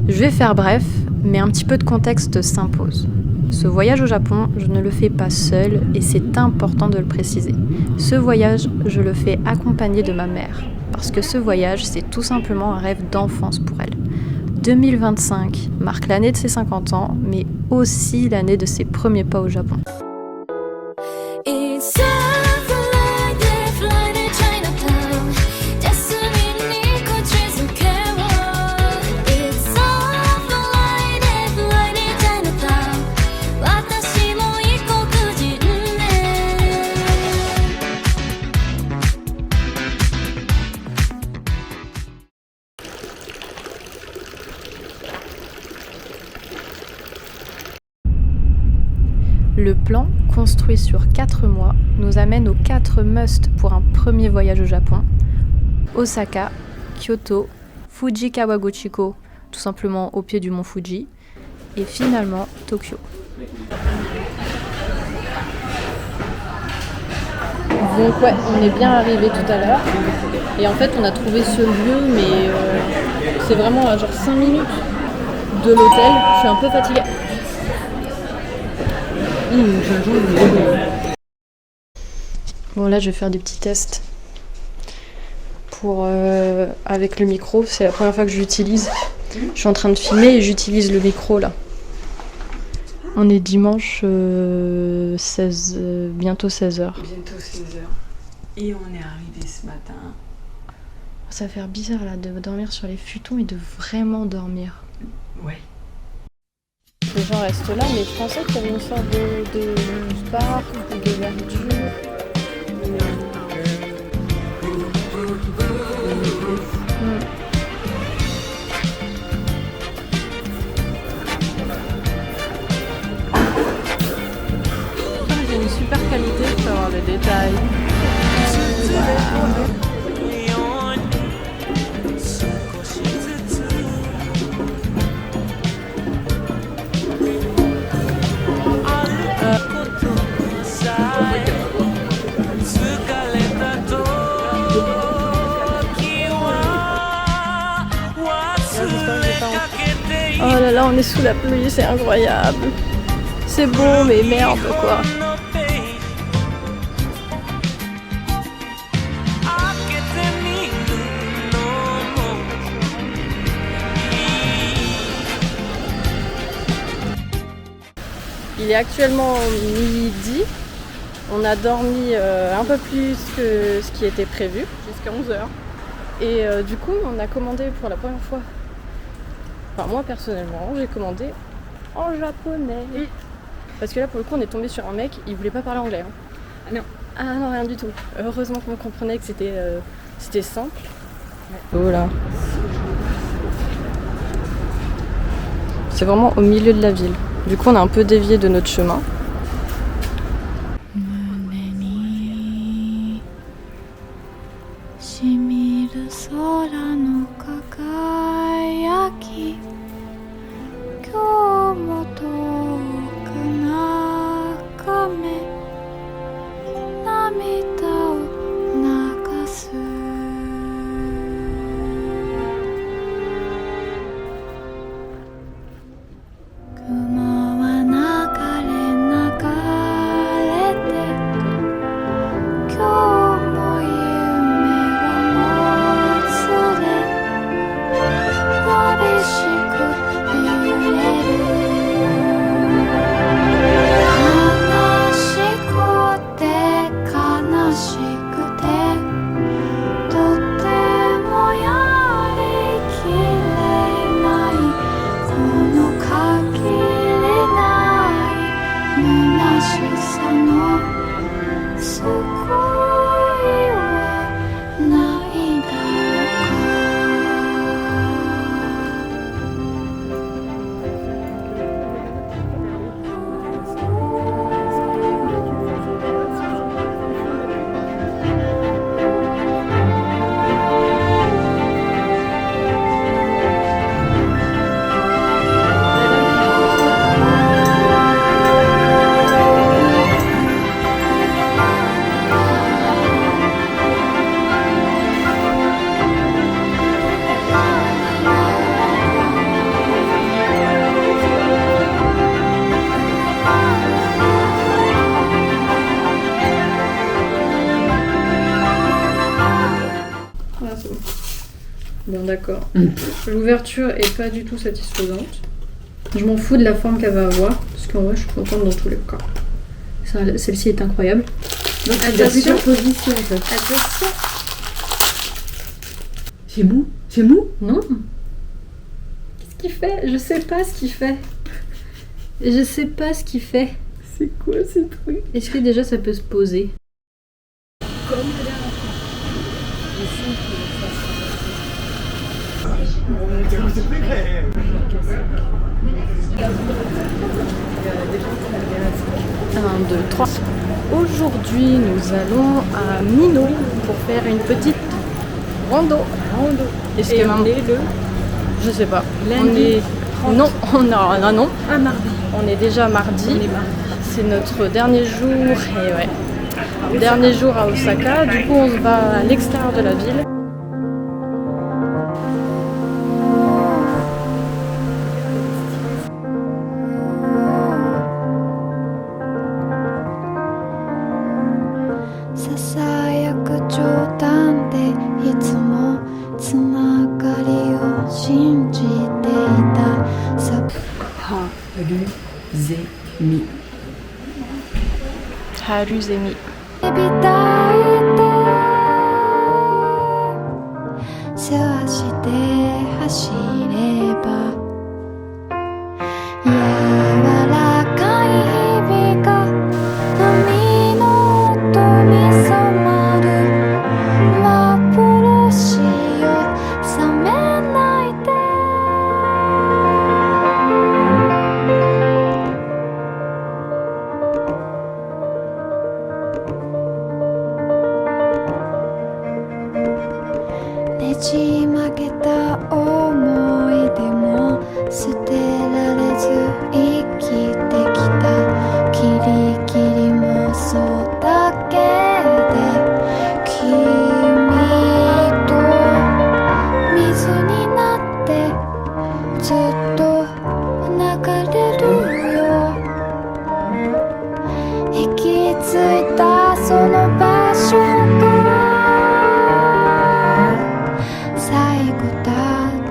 Je vais faire bref, mais un petit peu de contexte s'impose. Ce voyage au Japon, je ne le fais pas seule et c'est important de le préciser. Ce voyage, je le fais accompagnée de ma mère. Parce que ce voyage, c'est tout simplement un rêve d'enfance pour elle. 2025 marque l'année de ses 50 ans, mais aussi l'année de ses premiers pas au Japon. Le plan, construit sur 4 mois, nous amène aux 4 musts pour un premier voyage au Japon. Osaka, Kyoto, Fuji Kawaguchiko, tout simplement au pied du mont Fuji, et finalement Tokyo. Donc ouais, on est bien arrivé tout à l'heure. Et en fait, on a trouvé ce lieu, mais c'est vraiment à genre 5 minutes de l'hôtel. Je suis un peu fatiguée. Bon, là je vais faire des petits tests pour avec le micro. C'est la première fois que je l'utilise. Je suis en train de filmer et j'utilise le micro là. On est dimanche 16, bientôt 16h. Bientôt 16h. Et on est arrivé ce matin. Ça va faire bizarre là de dormir sur les futons et de vraiment dormir. Ouais. Les gens restent là, mais je pensais qu'il y avait une sorte de bar, de verdure. J'ai une super qualité, je peux avoir des détails. Oh là là, on est sous la pluie, c'est incroyable. C'est beau, mais merde quoi. Il est actuellement midi. On a dormi un peu plus que ce qui était prévu, jusqu'à 11h. Et du coup, on a commandé pour la première fois. Enfin, moi personnellement, j'ai commandé en japonais. Parce que là, pour le coup, on est tombé sur un mec, il voulait pas parler anglais. Hein. Ah non. Ah non, rien du tout. Heureusement qu'on comprenait que c'était simple. Ouais. Voilà. C'est vraiment au milieu de la ville. Du coup, on a un peu dévié de notre chemin. Alors, l'ouverture est pas du tout satisfaisante. Je m'en fous de la forme qu'elle va avoir, parce qu'en vrai, je suis contente dans tous les cas. Celle-ci est incroyable. Donc, attention. Position, en fait. Attention. C'est mou? C'est mou? Non. Qu'est-ce qu'il fait? Je sais pas ce qu'il fait. Je sais pas ce qu'il fait. C'est quoi ces trucs? Est-ce que déjà ça peut se poser? Un, deux, trois. Aujourd'hui, nous allons à Minot pour faire une petite rando. Est-ce que on est le... Je sais pas. Lundi On est... 30. Non, non. Ah, mardi. On est déjà mardi. On est mardi. C'est notre dernier jour. Et ouais. Dernier jour à Osaka. Du coup, on se va à l'extérieur de la ville. Haruzemi. 素足で走れば柔らかい日々が波の音に染まる幻よ覚めないでねじ曲げた思い出も捨てられず生きてきたキリキリもそうだけで君と水になってずっと流れるよ行き着いたその場所が最後だ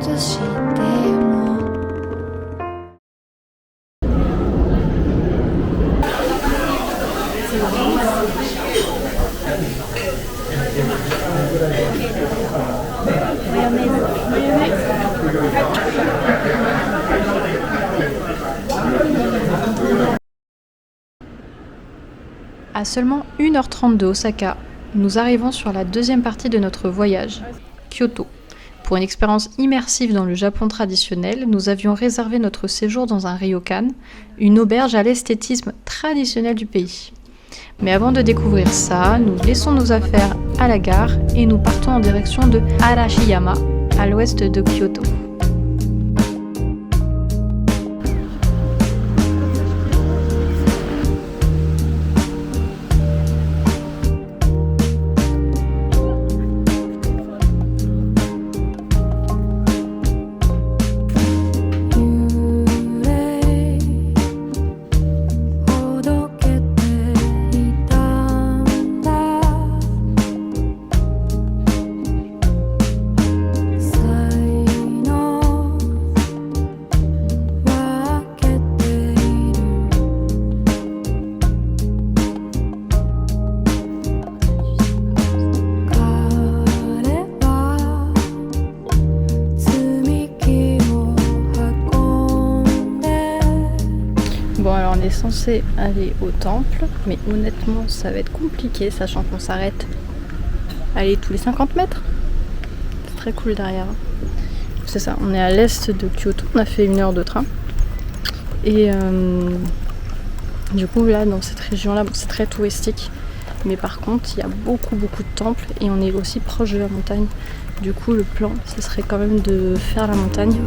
としてもÀ seulement 1h30 de Osaka, nous arrivons sur la deuxième partie de notre voyage, Kyoto. Pour une expérience immersive dans le Japon traditionnel, nous avions réservé notre séjour dans un ryokan, une auberge à l'esthétisme traditionnel du pays. Mais avant de découvrir ça, nous laissons nos affaires à la gare et nous partons en direction de Arashiyama, à l'ouest de Kyoto. Bon, alors on est censé aller au temple, mais honnêtement ça va être compliqué sachant qu'on s'arrête aller tous les 50 mètres. C'est très cool derrière. C'est ça, on est à l'est de Kyoto, on a fait 1 heure de train. Et du coup là dans cette région là, bon, c'est très touristique. Mais par contre il y a beaucoup de temples et on est aussi proche de la montagne. Du coup le plan ce serait quand même de faire la montagne.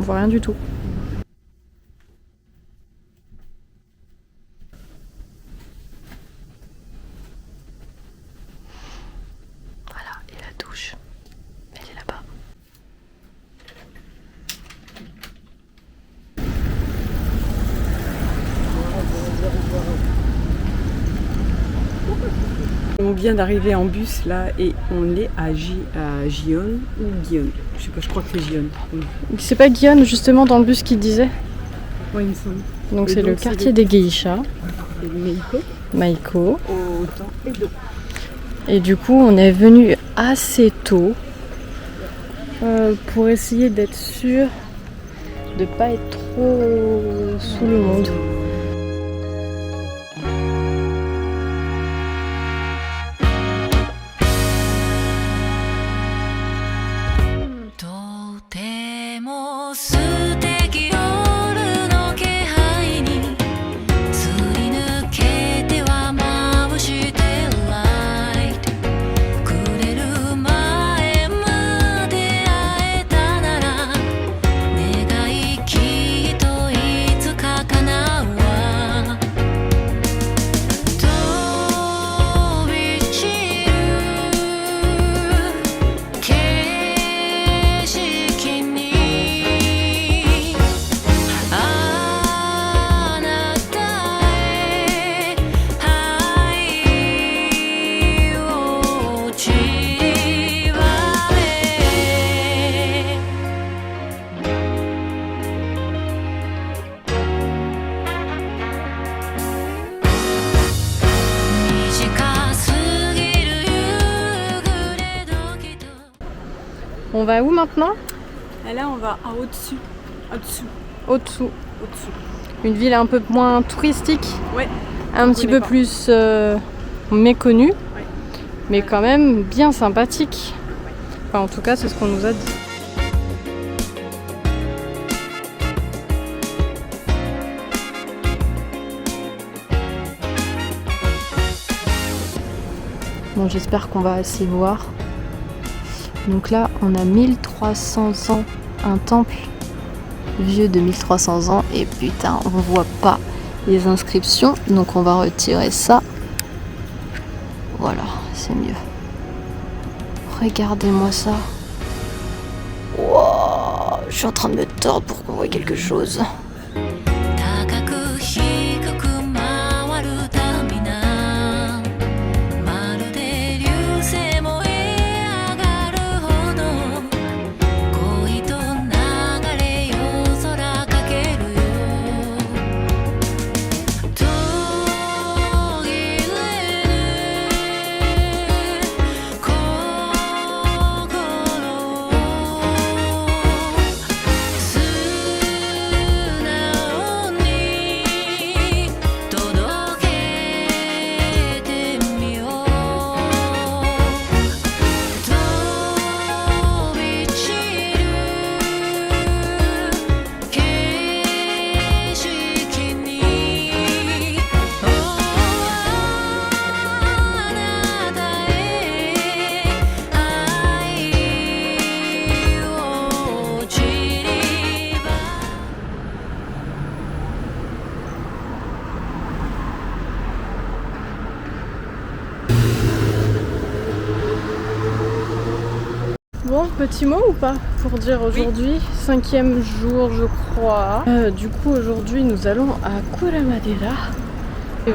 voit rien du tout. Voilà, et la douche, elle est là-bas. On vient d'arriver en bus là et on est à Gionne ou Gionne. Je sais pas, je crois que c'est Gionne. Oui. C'est pas Guyane justement dans le bus qui disait. Ouais, il me semble. Donc Et c'est le donc, quartier des geishas, Et Meiko Maiko. au temps et d'eau. Et du coup on est venu assez tôt pour essayer d'être sûr de pas être trop sous le monde. On va où maintenant? Et là, on va à au-dessus. Au-dessous. Une ville un peu moins touristique, Ouais. un petit peu pas. plus méconnue, Ouais. mais quand même bien sympathique. Enfin, en tout cas, c'est ce qu'on nous a dit. Bon, j'espère qu'on va assez voir. Donc là, on a 1300 ans, un temple vieux de 1300 ans, et putain, on voit pas les inscriptions, donc on va retirer ça. Voilà, c'est mieux. Regardez-moi ça. Wow, je suis en train de me tordre pour qu'on voit quelque chose. Bon, petit mot ou pas pour dire aujourd'hui, 5e jour je crois. Du coup aujourd'hui nous allons à Kuramadera. Ouais,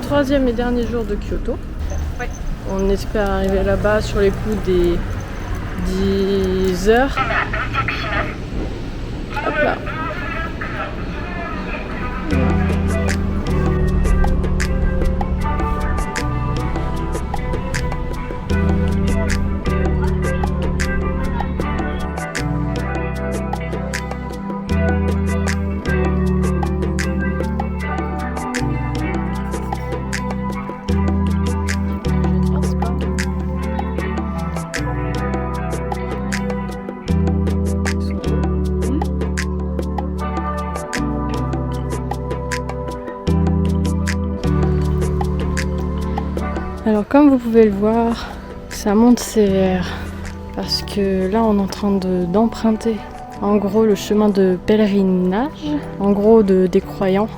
3e et dernier jour de Kyoto. Ouais. On espère arriver là-bas sur les coups des 10 heures. Hop là. Alors comme vous pouvez le voir, ça monte sévère. parce que là on est en train d'emprunter en gros le chemin de pèlerinage, en gros des croyants.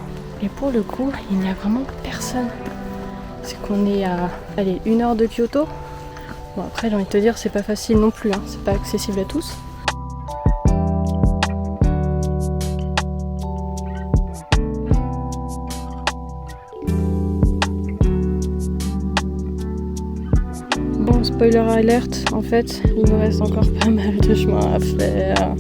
Et pour le coup, il n'y a vraiment personne. C'est qu'on est à 1 heure de Kyoto. Bon après j'ai envie de te dire c'est pas facile non plus, hein. C'est pas accessible à tous. Bon, spoiler alert, en fait, il nous reste encore pas mal de chemin à faire.